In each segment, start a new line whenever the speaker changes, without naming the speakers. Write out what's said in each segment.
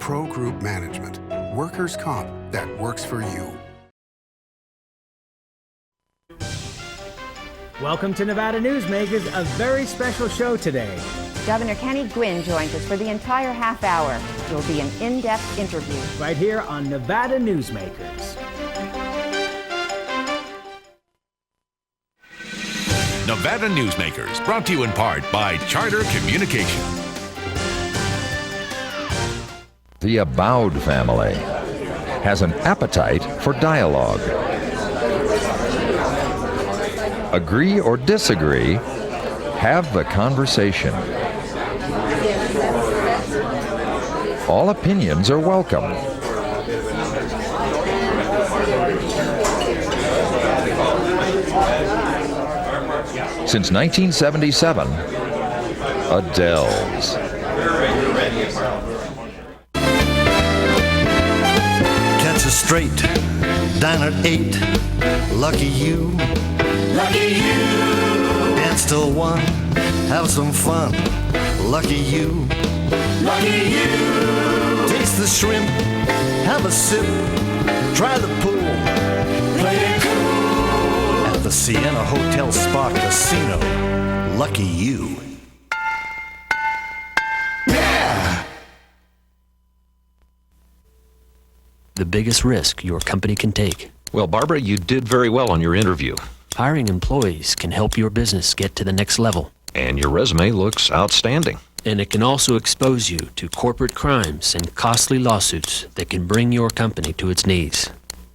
Pro Group Management. Workers' comp that works for you.
Welcome to Nevada Newsmakers, a very special show today.
Governor Guinn joins us for the entire half hour. It will be an in-depth interview.
Right here on Nevada Newsmakers.
Nevada Newsmakers, brought to you in part by Charter Communication.
The Abowd family has an appetite for dialogue. Agree or disagree, have the conversation. All opinions are welcome. Since 1977, Adele's.
Catch a straight, dine at 8. Lucky you. Lucky you. Dance till 1. Have some fun. Lucky you. Lucky you. Taste the shrimp. Have a sip. Try the pool. Play it cool. At the Sienna Hotel Spa Casino. Lucky you. Yeah!
The biggest risk your company can take.
Well, Barbara, you did very well on your interview.
Hiring employees can help your business get to the next level.
And your resume looks outstanding.
And it can also expose you to corporate crimes and costly lawsuits that can bring your company to its knees.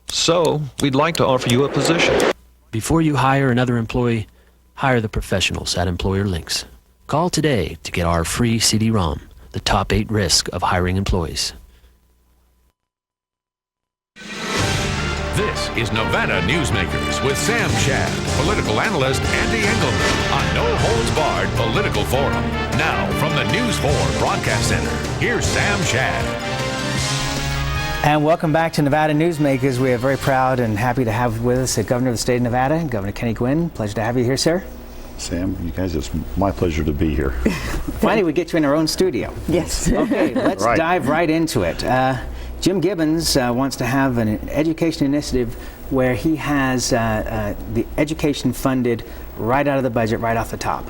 So, we'd like to offer you a position.
Before you hire another employee, hire the professionals at Employer Links. Call today to get our free CD-ROM, The Top 8 Risk of Hiring Employees.
This is Nevada Newsmakers with Sam Shad, political analyst Ande Engleman on No Holds Barred Political Forum. Now, from the News 4 Broadcast Center, here's Sam Shad.
And welcome back to Nevada Newsmakers. We are very proud and happy to have with us the Governor of the State of Nevada, Governor Guinn. Pleasure to have you here, sir.
Sam, you guys, it's my pleasure to be here.
Finally, we get you in our own studio.
Yes.
Okay, let's dive right into it. Jim Gibbons wants to have an education initiative where he has the education funded right out of the budget, right off the top,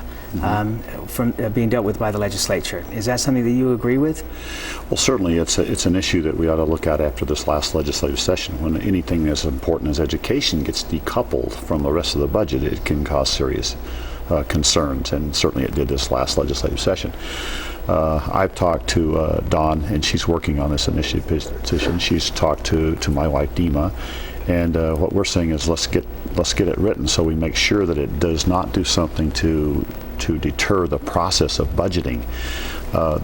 from being dealt with by the legislature. Is that something that you agree with?
Well, certainly it's an issue that we ought to look at after this last legislative session. When anything as important as education gets decoupled from the rest of the budget, it can cause serious concerns, and certainly it did this last legislative session. I've talked to Dawn, and she's working on this initiative petition. She's talked to my wife Dima, and what we're saying is let's get it written so we make sure that it does not do something to deter the process of budgeting.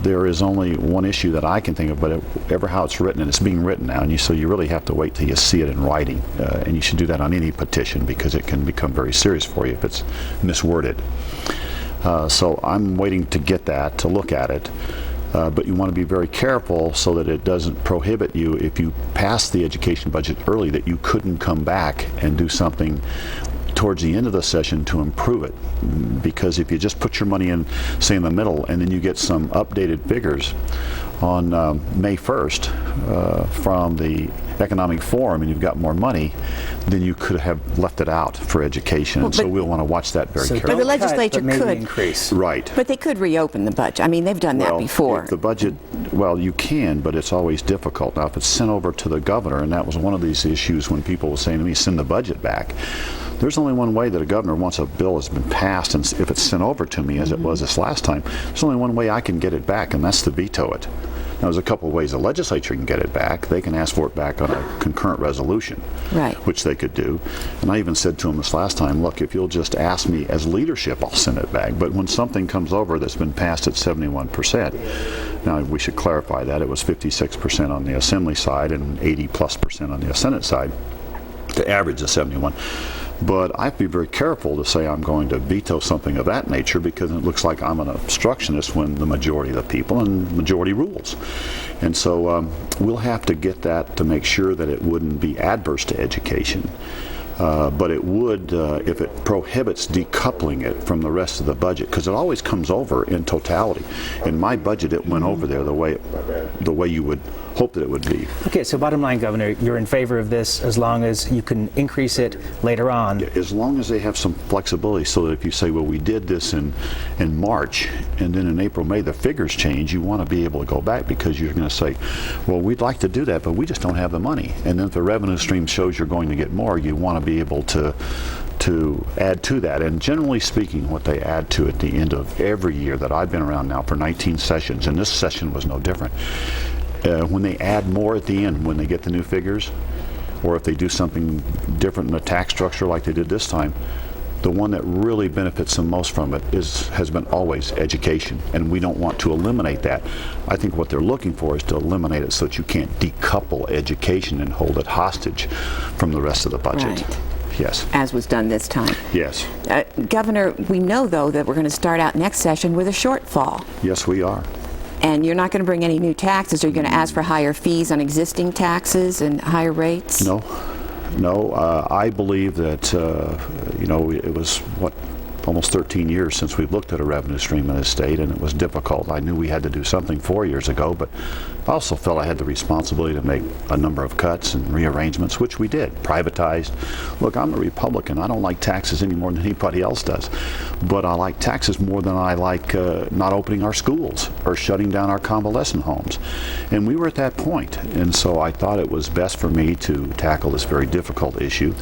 There is only one issue that I can think of, but ever how it's written, and it's being written now, and so you really have to wait till you see it in writing, and you should do that on any petition because it can become very serious for you if it's misworded. So I'm waiting to get that, to look at it, but you want to be very careful so that it doesn't prohibit you if you pass the education budget early, that you couldn't come back and do something towards the end of the session to improve it. Because if you just put your money in, say in the middle, and then you get some updated figures on May 1st from the Economic Forum and you've got more money, then you could have left it out for education. And so we'll want to watch that very carefully.
But the legislature could
increase.
Right.
But they could reopen the budget. I mean, they've done that before.
The budget, you can, but it's always difficult. Now, if it's sent over to the governor, and that was one of these issues when people were saying to me, send the budget back. There's only one way that a governor, once a bill has been passed, and if it's sent over to me as it was this last time, there's only one way I can get it back, and that's to veto it. Now, there's a couple of ways the legislature can get it back. They can ask for it back on a concurrent resolution,
right, which
they could do. And I even said to them this last time, look, if you'll just ask me as leadership, I'll send it back. But when something comes over that's been passed at 71%, now we should clarify that. It was 56% on the Assembly side and 80+% on the Senate side. The average is 71. But I have to be very careful to say I'm going to veto something of that nature because it looks like I'm an obstructionist when the majority of the people and majority rules. And so we'll have to get that to make sure that it wouldn't be adverse to education. But it would, if it prohibits decoupling it from the rest of the budget, because it always comes over in totality. In my budget, it went over there the way you would hope that it would be.
Okay, so bottom line, Governor, you're in favor of this as long as you can increase it later on.
As long as they have some flexibility, so that if you say, well, we did this in March, and then in April, May, the figures change, you want to be able to go back, because you're going to say, well, we'd like to do that, but we just don't have the money. And then if the revenue stream shows you're going to get more, you want to be able to add to that. And generally speaking, what they add to at the end of every year that I've been around now for 19 sessions, and this session was no different, when they add more at the end, when they get the new figures, or if they do something different in the tax structure like they did this time, the one that really benefits the most from it has been always education, and we don't want to eliminate that. I think what they're looking for is to eliminate it so that you can't decouple education and hold it hostage from the rest of the budget.
Right.
Yes.
As was done this time.
Yes.
Governor, we know, though, that we're going to start out next session with a shortfall.
Yes, we are.
And you're not going to bring any new taxes. Are you going to ask for higher fees on existing taxes and higher rates?
No. I believe that, it was, almost 13 years since we've looked at a revenue stream in this state, and it was difficult. I knew we had to do something 4 years ago, but I also felt I had the responsibility to make a number of cuts and rearrangements, which we did. Privatized. Look, I'm a Republican. I don't like taxes any more than anybody else does, but I like taxes more than I like not opening our schools or shutting down our convalescent homes. And we were at that point, and so I thought it was best for me to tackle this very difficult issue.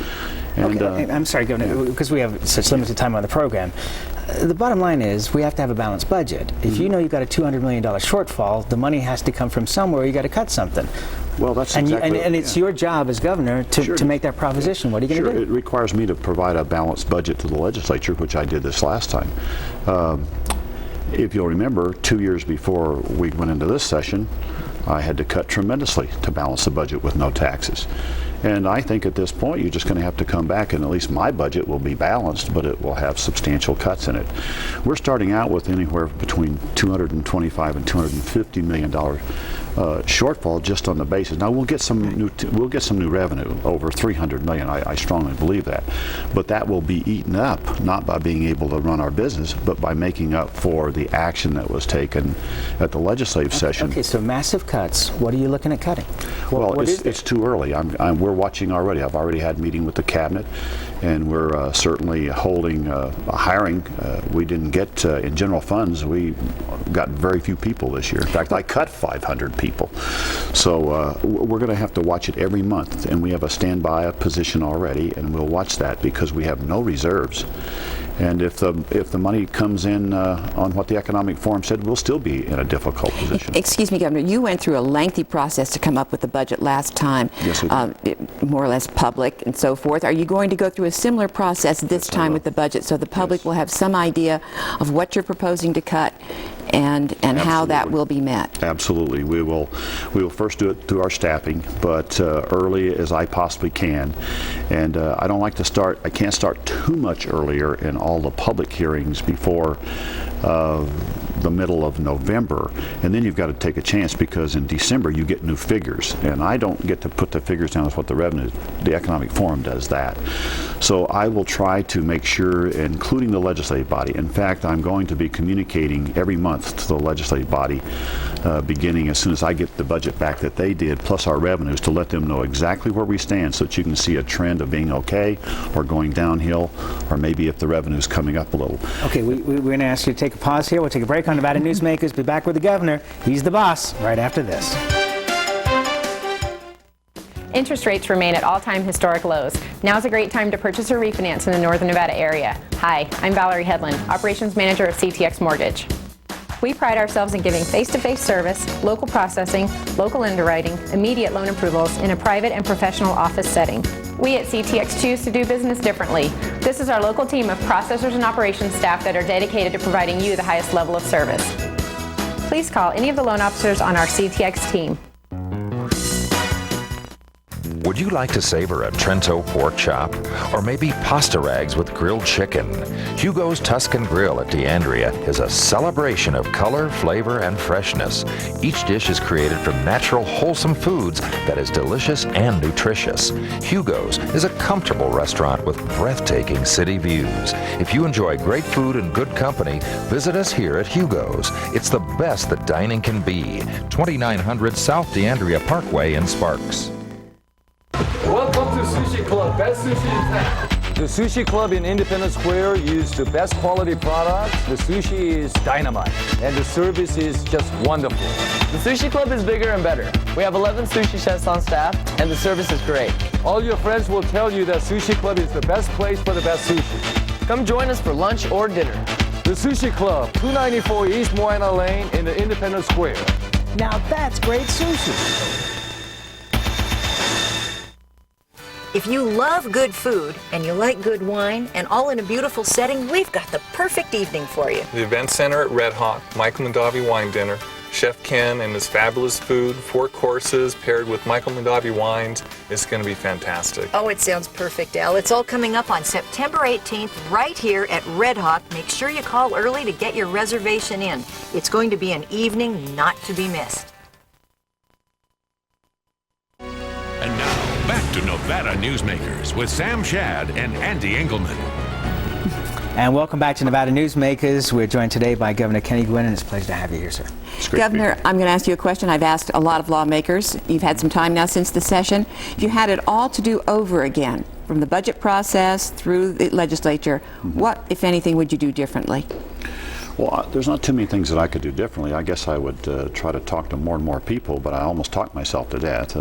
And,
okay, I'm sorry, Governor, because we have such limited time on the program. The bottom line is we have to have a balanced budget. If you know you've got a $200 million shortfall, the money has to come from somewhere. You got to cut something.
Well, that's exactly
and it's your job as governor to make that proposition. What are you going to do?
It requires me to provide a balanced budget to the legislature, which I did this last time. If you'll remember, 2 years before we went into this session, I had to cut tremendously to balance the budget with no taxes. And I think at this point you're just going to have to come back, and at least my budget will be balanced, but it will have substantial cuts in it. We're starting out with anywhere between $225 and $250 million shortfall just on the basis. Now we'll get some new revenue, over $300 million. I strongly believe that, but that will be eaten up not by being able to run our business, but by making up for the action that was taken at the legislative session.
Okay, so massive cuts. What are you looking at cutting?
It's too early. We're watching already. I've already had a meeting with the cabinet, and we're certainly holding a hiring. We didn't get in general funds. We got very few people this year. In fact, I cut 500 people. So we're going to have to watch it every month, and we have a standby position already, and we'll watch that because we have no reserves. And if the money comes in on what the Economic Forum said, we'll still be in a difficult position.
Excuse me, Governor, you went through a lengthy process to come up with the budget last time.
Yes, we did.
More or less public and so forth. Are you going to go through a similar process this time with the budget so the public will have some idea of what you're proposing to cut and how that will be met?
Absolutely. We will first do it through our staffing, but early as I possibly can. And I can't start too much earlier in all the public hearings before the middle of November, and then you've got to take a chance because in December you get new figures, and I don't get to put the figures down as what the Economic Forum does that. So I will try to make sure, including the legislative body. In fact, I'm going to be communicating every month to the legislative body beginning as soon as I get the budget back that they did, plus our revenues, to let them know exactly where we stand so that you can see a trend of being okay or going downhill, or maybe if the revenue's coming up a little.
Okay, we're going to ask you to take a pause here. We'll take a break on Nevada Newsmakers. Be back with the governor. He's the boss right after this.
Interest rates remain at all-time historic lows. Now's a great time to purchase or refinance in the Northern Nevada area. Hi, I'm Valerie Hedlund, Operations Manager of CTX Mortgage. We pride ourselves in giving face-to-face service, local processing, local underwriting, immediate loan approvals in a private and professional office setting. We at CTX choose to do business differently. This is our local team of processors and operations staff that are dedicated to providing you the highest level of service. Please call any of the loan officers on our CTX team.
Would you like to savor a Trento pork chop? Or maybe pasta rags with grilled chicken? Hugo's Tuscan Grill at D'Andrea is a celebration of color, flavor, and freshness. Each dish is created from natural, wholesome foods that is delicious and nutritious. Hugo's is a comfortable restaurant with breathtaking city views. If you enjoy great food and good company, visit us here at Hugo's. It's the best that dining can be. 2900 South D'Andrea Parkway in Sparks.
Welcome to Sushi Club, best sushi in town. The Sushi Club in Independence Square uses the best quality products. The sushi is dynamite, and the service is just wonderful.
The Sushi Club is bigger and better. We have 11 sushi chefs on staff, and the service is great.
All your friends will tell you that Sushi Club is the best place for the best sushi.
Come join us for lunch or dinner.
The Sushi Club, 294 East Moana Lane in the Independence Square.
Now that's great sushi.
If you love good food and you like good wine and all in a beautiful setting, we've got the perfect evening for you.
The Event Center at Red Hawk, Michael Mondavi Wine Dinner, Chef Ken and his fabulous food, 4 courses paired with Michael Mondavi wines. It's going to be fantastic.
Oh, it sounds perfect, Al. It's all coming up on September 18th right here at Red Hawk. Make sure you call early to get your reservation in. It's going to be an evening not to be missed.
And now, back to Nevada Newsmakers with Sam Shad and Ande Engleman.
And welcome back to Nevada Newsmakers. We're joined today by Governor Kenny Guinn, and it's a pleasure to have you here, sir.
Governor, I'm going to ask you a question I've asked a lot of lawmakers. You've had some time now since the session. If you had it all to do over again, from the budget process through the legislature, what, if anything, would you do differently?
Well, there's not too many things that I could do differently. I guess I would try to talk to more and more people, but I almost talked myself to death.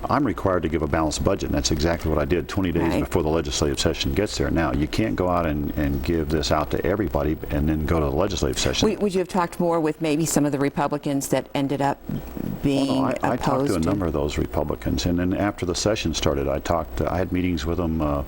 I'm required to give a balanced budget, and that's exactly what I did 20 days before the legislative session gets there. Now, you can't go out and give this out to everybody and then go to the legislative session.
Would you have talked more with maybe some of the Republicans that ended up being opposed?
I talked to a number of those Republicans, and then after the session started, I had meetings with them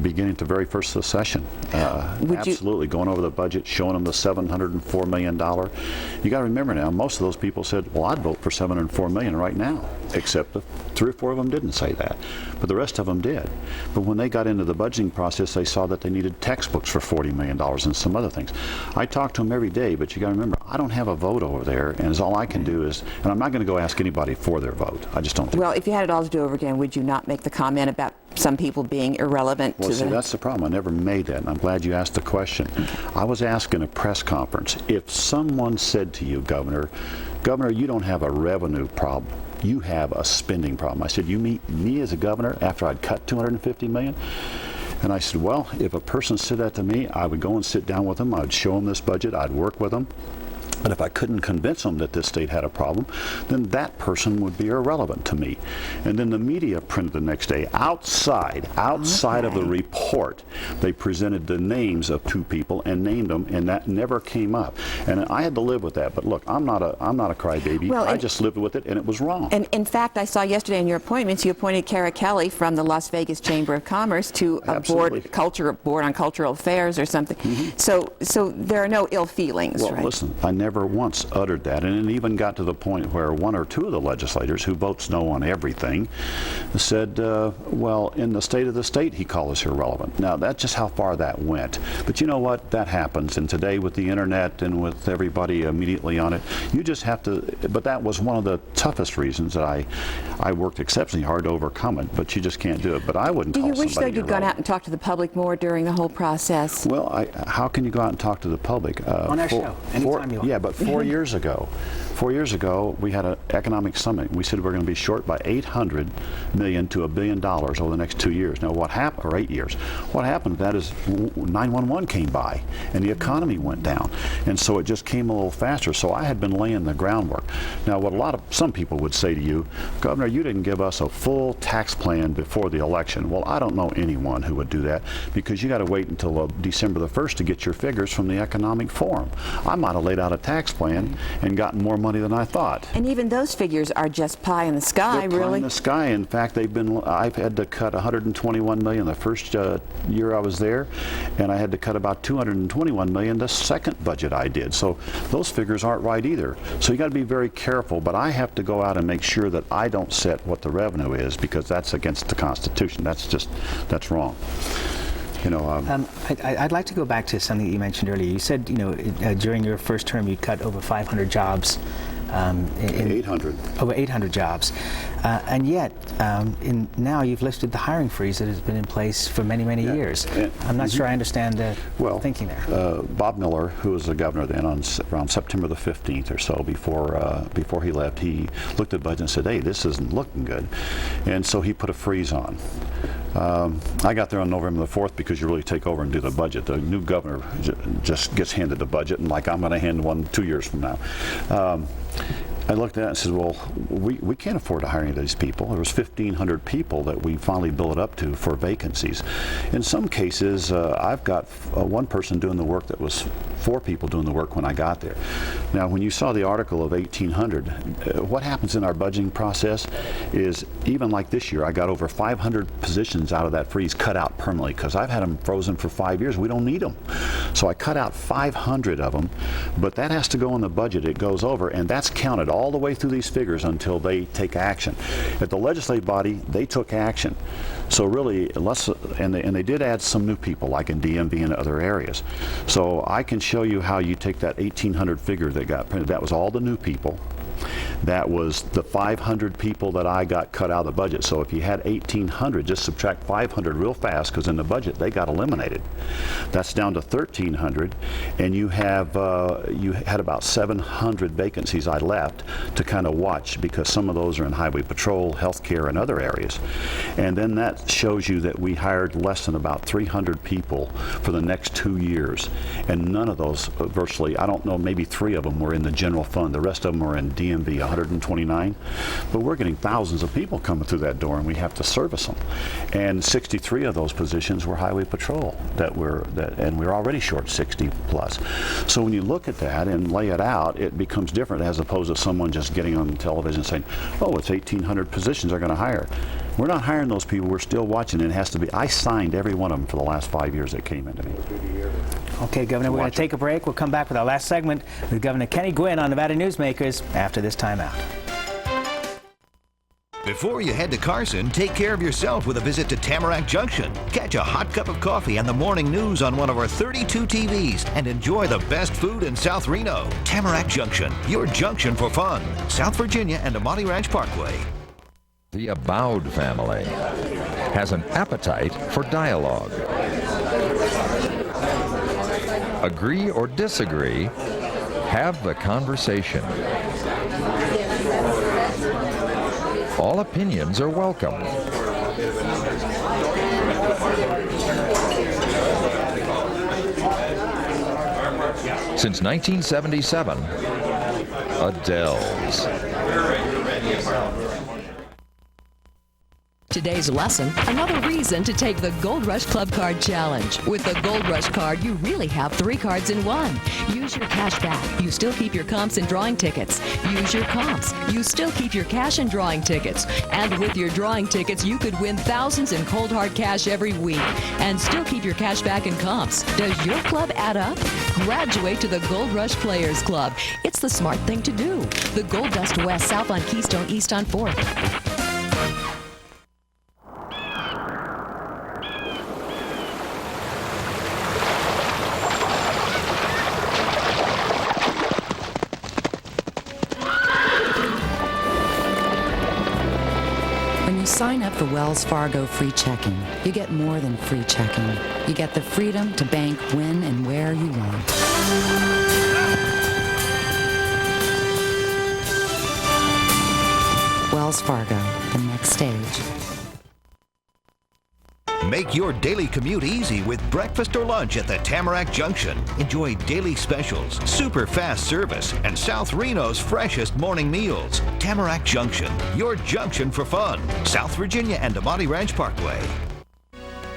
beginning at the very first of the session. Absolutely, going over the budget, showing them the $704 million. You got to remember now, most of those people said, well, I'd vote for $704 million right now, except 3 or 4 of them didn't say that, but the rest of them did. But when they got into the budgeting process, they saw that they needed textbooks for $40 million and some other things. I talk to them every day, but you got to remember, I don't have a vote over there, and all I can do is, and I'm not going to go ask anybody for their vote. I just don't think.
Well, if you had it all to do over again, would you not make the comment about some people being irrelevant
to see, that's the problem. I never made that, and I'm glad you asked the question. I was asked in a press conference, if someone said to you, Governor, you don't have a revenue problem, you have a spending problem. I said, you mean me as a governor after I'd cut $250 million? And I said, well, if a person said that to me, I would go and sit down with them, I'd show them this budget, I'd work with them. But if I couldn't convince them that this state had a problem, then that person would be irrelevant to me. And then the media printed the next day, outside of the report, they presented the names of 2 people and named them, and that never came up. And I had to live with that. But look, I'm not a crybaby. Well, I just lived with it, and it was wrong.
And in fact, I saw yesterday in your appointments, you appointed Kara Kelly from the Las Vegas Chamber of Commerce to a board on cultural affairs or something. So there are no ill feelings,
well,
right?
Listen, I never once uttered that, and it even got to the point where 1 or 2 of the legislators who votes no on everything said, well, in the state of the state, he called us irrelevant. Now, that's just how far that went. But you know what? That happens, and today with the internet and with everybody immediately on it, you just have to, but that was one of the toughest reasons that I worked exceptionally hard to overcome it, but you just can't do it. But I wouldn't call somebody irrelevant. Do you wish, though, you'd
gone out and talked to the public more during the whole process?
Well, how can you go out and talk to the public?
On our show, anytime you want.
Yeah, but 4 years ago, we had an economic summit. We said we're going to be short by $800 million to $1 billion over the next 2 years. Now, what happened, or 8 years? What happened to that is 911 came by, and the economy went down, and so it just came a little faster. So I had been laying the groundwork. Now, what some people would say to you, Governor, you didn't give us a full tax plan before the election. Well, I don't know anyone who would do that, because you got to wait until December the 1st to get your figures from the Economic Forum. I might have laid out a tax plan and gotten more money than I thought.
And even those figures are just pie in the sky,
They're
really.
pie in the sky. In fact, I've had to cut $121 million the first year I was there, and I had to cut about $221 million the second budget I did. So those figures aren't right either. So you got to be very careful. But I have to go out and make sure that I don't set what the revenue is, because that's against the Constitution. That's wrong. You know,
I'd like to go back to something that you mentioned earlier. You said, during your first term, you cut over 500 jobs.
800.
Over 800 jobs. And yet, now you've lifted the hiring freeze that has been in place for many, many years. I'm not sure I understand the thinking there.
Bob Miller, who was the governor then, around September the 15th or so, before he left, he looked at the budget and said, hey, this isn't looking good. And so he put a freeze on. I got there on November the 4th because you really take over and do the budget. The new governor just gets handed the budget, and like I'm going to hand one 2 years from now. I looked at it and said, well, we can't afford to hire any of these people. There was 1,500 people that we finally built it up to for vacancies. In some cases, I've got one person doing the work that was 4 people doing the work when I got there. Now, when you saw the article of 1,800, what happens in our budgeting process is, even like this year, I got over 500 positions out of that freeze cut out permanently, because I've had them frozen for 5 years. We don't need them. So I cut out 500 of them, but that has to go in the budget. It goes over, and that's counted all the way through these figures until they take action. At the legislative body, they took action. So really, and they did add some new people, like in DMV and other areas. So I can show you how you take that 1,800 figure that got printed. That was all the new people. That was the 500 people that I got cut out of the budget. So if you had 1,800, just subtract 500 real fast, because in the budget they got eliminated. That's down to 1,300, and you had about 700 vacancies I left to kind of watch, because some of those are in highway patrol, healthcare, and other areas. And then that shows you that we hired less than about 300 people for the next 2 years, and none of those, virtually, I don't know, maybe 3 of them were in the general fund. The rest of them were in DMV, 129. But we're getting thousands of people coming through that door, and we have to service them. And 63 of those positions were highway patrol, and we're already short 60 plus. So when you look at that and lay it out, it becomes different, as opposed to someone just getting on television saying, oh, it's 1,800 positions they're going to hire. We're not hiring those people. We're still watching. It has to be. I signed every one of them for the last 5 years that came into me.
Okay, Governor, we're going to take a break. We'll come back with our last segment with Governor Kenny Guinn on Nevada Newsmakers after this timeout.
Before you head to Carson, take care of yourself with a visit to Tamarack Junction. Catch a hot cup of coffee and the morning news on one of our 32 TVs and enjoy the best food in South Reno. Tamarack Junction, your junction for fun. South Virginia and Amati Ranch Parkway.
The Abowed family has an appetite for dialogue. Agree or disagree, have the conversation. All opinions are welcome. Since 1977, Adele's.
Today's lesson, another reason to take the Gold Rush Club Card Challenge. With the Gold Rush Card, you really have 3 cards in one. Use your cash back. You still keep your comps and drawing tickets. Use your comps. You still keep your cash and drawing tickets. And with your drawing tickets, you could win thousands in cold hard cash every week. And still keep your cash back and comps. Does your club add up? Graduate to the Gold Rush Players Club. It's the smart thing to do. The Gold Dust West, south on Keystone, east on 4th.
Sign up for Wells Fargo Free Checking. You get more than free checking. You get the freedom to bank when and where you want. Wells Fargo, the next stage.
Make your daily commute easy with breakfast or lunch at the Tamarack Junction. Enjoy daily specials, super fast service, and South Reno's freshest morning meals. Tamarack Junction, your junction for fun. South Virginia and Amati Ranch Parkway.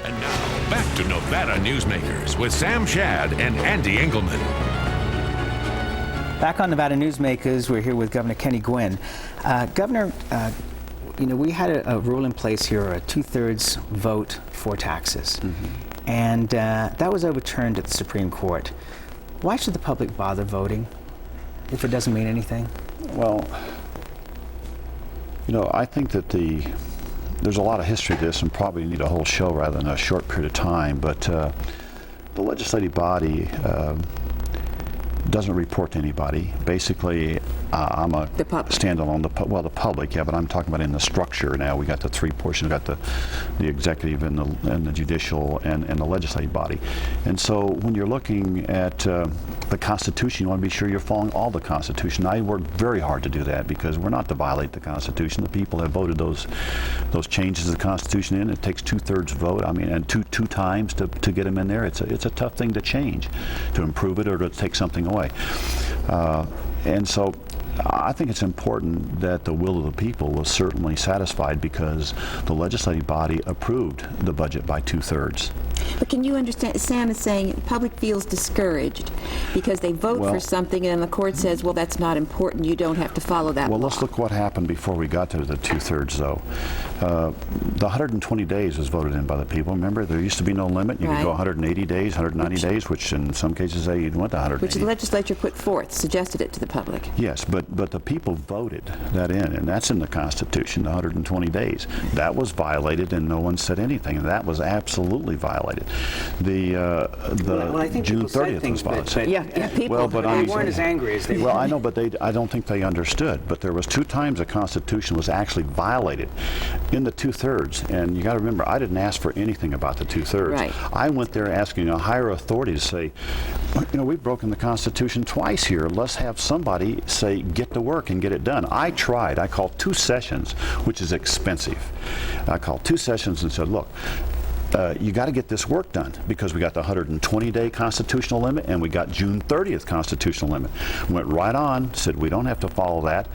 And now, back to Nevada Newsmakers with Sam Shad and Ande Engleman.
Back on Nevada Newsmakers, we're here with Governor Kenny Guinn. Governor, we had a rule in place here, a 2/3 vote for taxes. And that was overturned at the Supreme Court. Why should the public bother voting if it doesn't mean anything?
Well, I think that there's a lot of history to this and probably need a whole show rather than a short period of time, but the legislative body doesn't report to anybody. Basically, I'm a standalone, the public, yeah, but I'm talking about in the structure now. We got the three portions, we got the executive and the judicial and the legislative body. And so when you're looking at the Constitution, you want to be sure you're following all the Constitution. I work very hard to do that because we're not to violate the Constitution. The people have voted those changes to the Constitution in. It takes 2/3 vote, and two times to get them in there. It's a tough thing to change, to improve it or to take something away. And so I think it's important that the will of the people was certainly satisfied because the legislative body approved the budget by 2/3.
But can you understand, Sam is saying the public feels discouraged because they vote for something and the court says, well, that's not important, you don't have to follow that law.
Well, let's look what happened before we got to the 2/3 though. The 120 days was voted in by the people. Remember, there used to be no limit. You could go 180 days, 190 days, which in some cases they went to 180.
Which the legislature put forth, suggested it to the public.
Yes, but the people voted that in, and that's in the Constitution, the 120 days. That was violated, and no one said anything, and that was absolutely violated.
I think
June 30th was violated.
People weren't as angry as they were.
Well, I know, but I don't think they understood. But there was 2 times the Constitution was actually violated in the 2/3, and you got to remember, I didn't ask for anything about the 2/3.
Right.
I went there asking a higher authority to say, we've broken the Constitution twice here. Let's have somebody say, get to work and get it done. I tried. I called 2 sessions, which is expensive. I called 2 sessions and said, look, you got to get this work done because we got the 120-day constitutional limit and we got June 30th constitutional limit. Went right on, said we don't have to follow that.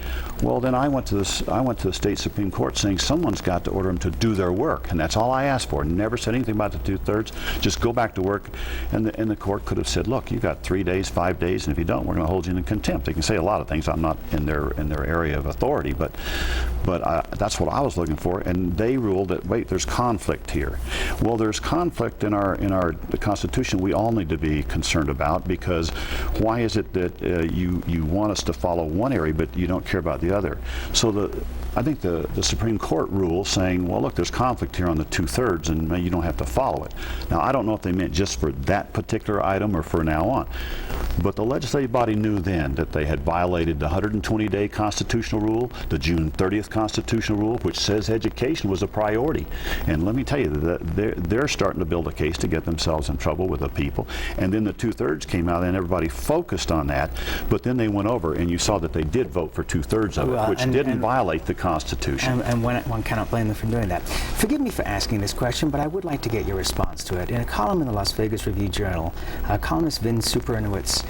Well, then I went to the state Supreme Court saying someone's got to order them to do their work, and that's all I asked for. Never said anything about the 2/3. Just go back to work, and the court could have said, look, you got 3 days, 5 days, and if you don't, we're going to hold you in contempt. They can say a lot of things. I'm not in their area of authority, but that's what I was looking for, and they ruled that wait, there's conflict here. Well, there's conflict in the Constitution we all need to be concerned about, because why is it that you want us to follow one area but you don't care about the other? So I think the Supreme Court rule saying, well, look, there's conflict here on the 2/3 and you don't have to follow it. Now, I don't know if they meant just for that particular item or for now on, but the legislative body knew then that they had violated the 120-day constitutional rule, the June 30th constitutional rule, which says education was a priority. And let me tell you that they're starting to build a case to get themselves in trouble with the people. And then the 2/3 came out and everybody focused on that, but then they went over and you saw that they did vote for 2/3 of it, which didn't violate the Constitution.
And one cannot blame them for doing that. Forgive me for asking this question, but I would like to get your response to it. In a column in the Las Vegas Review-Journal, columnist Vin Superinowicz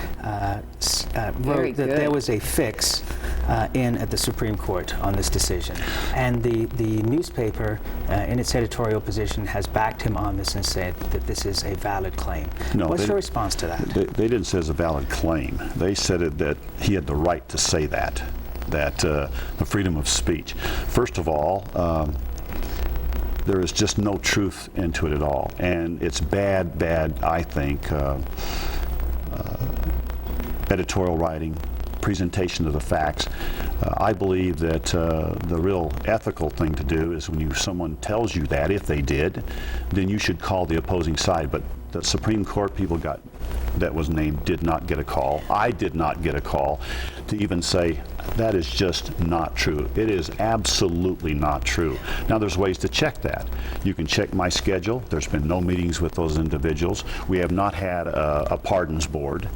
wrote that there was a fix at the Supreme Court on this decision. And the newspaper, in its editorial position, has backed him on this and said that this is a valid claim.
No,
what's your response to that?
They didn't say it's a valid claim. They said that he had the right to say that the freedom of speech. First of all, there is just no truth into it at all. And it's bad, I think, editorial writing, presentation of the facts. I believe that the real ethical thing to do is when someone tells you that, if they did, then you should call the opposing side. But the Supreme Court people that was named did not get a call. I did not get a call to even say that is just not true. It is absolutely not true. Now, there's ways to check that. You can check my schedule. There's been no meetings with those individuals. We have not had a pardons board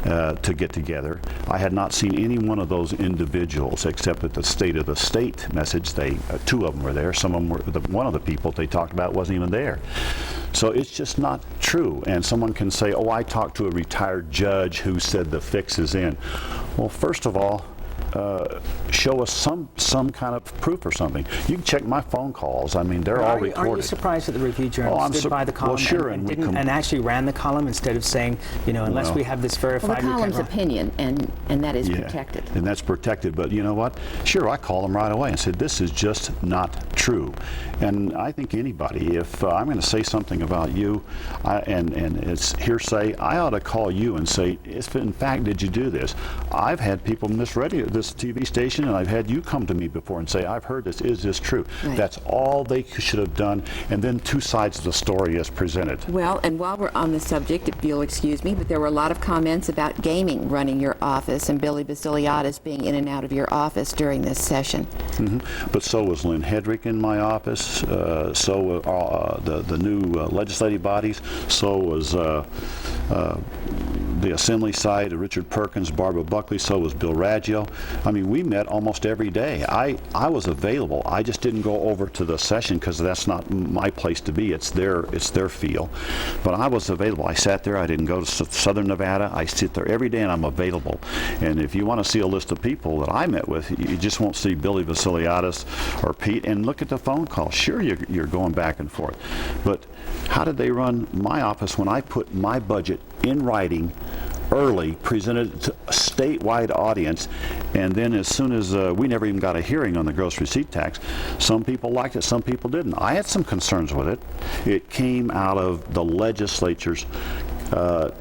to get together. I had not seen any one of those individuals except at the State of the State message. 2 of them were there. Some of them were, one of the people they talked about wasn't even there. So it's just not true. And someone can say, oh, I talked to a retired judge who said the fix is in. Well, first of all, show us some kind of proof or something. You can check my phone calls. I mean, they're all recorded.
Are you surprised that the Review-Journal stood by the column and actually ran the column instead of saying, unless we have this verified?
Well, the column's opinion, and And that is
Yeah,
protected.
and that's protected. But you know what? Sure, I called them right away and said, this is just not true. And I think anybody, if I'm going to say something about you and it's hearsay, I ought to call you and say, if in fact did you do this? I've had people in this TV station, and I've had you come to me before and say, I've heard this. Is this true?
Right.
That's all they should have done. And then two sides of the story is presented.
Well, and while we're on the subject, if you'll excuse me, but there were a lot of comments about gaming running your office and Billy Basiliadis being in and out of your office during this session.
But so was Lynn Hedrick in my office, so were the new legislative bodies, so was the Assembly side, Richard Perkins, Barbara Buckley, so was Bill Raggio. I mean, we met almost every day. I was available. I just didn't go over to the session because that's not my place to be. It's their field. But I was available. I sat there. I didn't go to Southern Nevada. I sit there every day, and I'm available. And if you want to see a list of people that I met with, you just won't see Billy Vasiliadis or Pete. And look at the phone call. Sure, you're going back and forth. But how did they run my office when I put my budget in writing early, presented it to a statewide audience, and then as soon as we never even got a hearing on the gross receipt tax, some people liked it, some people didn't. I had some concerns with it. It came out of the legislature's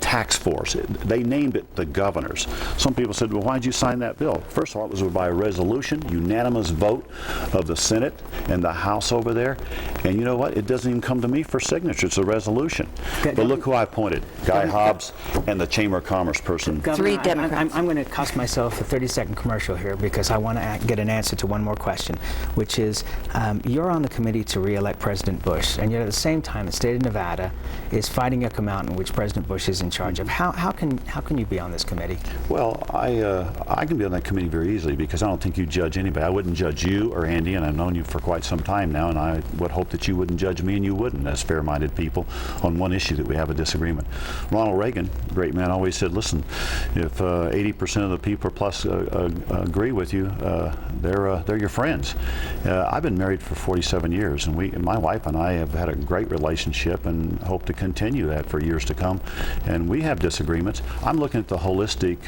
tax force. They named it the governor's. Some people said, well, why did you sign that bill? First of all, it was by a resolution, unanimous vote of the Senate and the House over there. And you know what? It doesn't even come to me for signature. It's a resolution. But look who I appointed. Guy Hobbs and the Chamber of Commerce person.
Governor, 3 Democrats. I'm going to cost myself a 30-second commercial here because I want to get an answer to one more question, which is, you're on the committee to re-elect President Bush, and yet at the same time, the state of Nevada is fighting Yucca Mountain, which President Bush is in charge of. How can you be on this committee?
Well, I can be on that committee very easily because I don't think you judge anybody. I wouldn't judge you or Andy, and I've known you for quite some time now, and I would hope that you wouldn't judge me, and you wouldn't, as fair-minded people, on one issue that we have a disagreement. Ronald Reagan, great man, always said, listen, if 80% of the people plus agree with you, they're your friends. I've been married for 47 years, and my wife and I have had a great relationship and hope to continue that for years to come. And we have disagreements. I'm looking at the holistic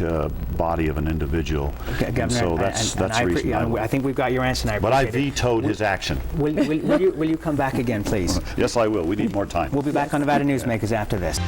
body of an individual.
Governor,
so that's the reason.
I think we've got your answer, and
But I vetoed his action.
Will you come back again, please?
Yes, I will. We need more time.
We'll be back on Nevada Newsmakers after this.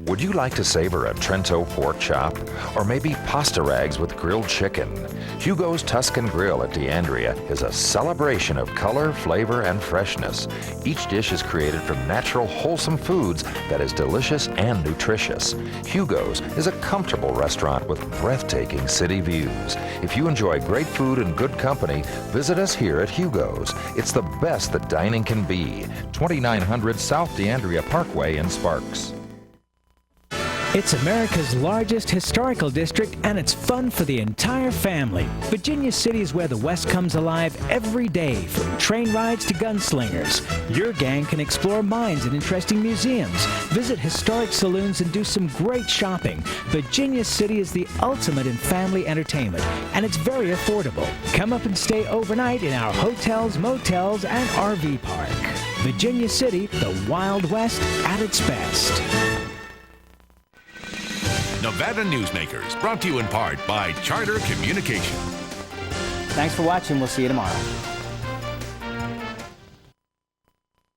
Would you like to savor a Trento pork chop? Or maybe pasta rags with grilled chicken? Hugo's Tuscan Grill at D'Andrea is a celebration of color, flavor, and freshness. Each dish is created from natural, wholesome foods that is delicious and nutritious. Hugo's is a comfortable restaurant with breathtaking city views. If you enjoy great food and good company, visit us here at Hugo's. It's the best that dining can be. 2900 South D'Andrea Parkway in Sparks.
It's America's largest historical district, and it's fun for the entire family. Virginia City is where the West comes alive every day, from train rides to gunslingers. Your gang can explore mines and interesting museums, visit historic saloons, and do some great shopping. Virginia City is the ultimate in family entertainment, and it's very affordable. Come up and stay overnight in our hotels, motels, and RV park. Virginia City, the Wild West at its best.
Nevada Newsmakers, brought to you in part by Charter Communication.
Thanks for watching. We'll see you tomorrow.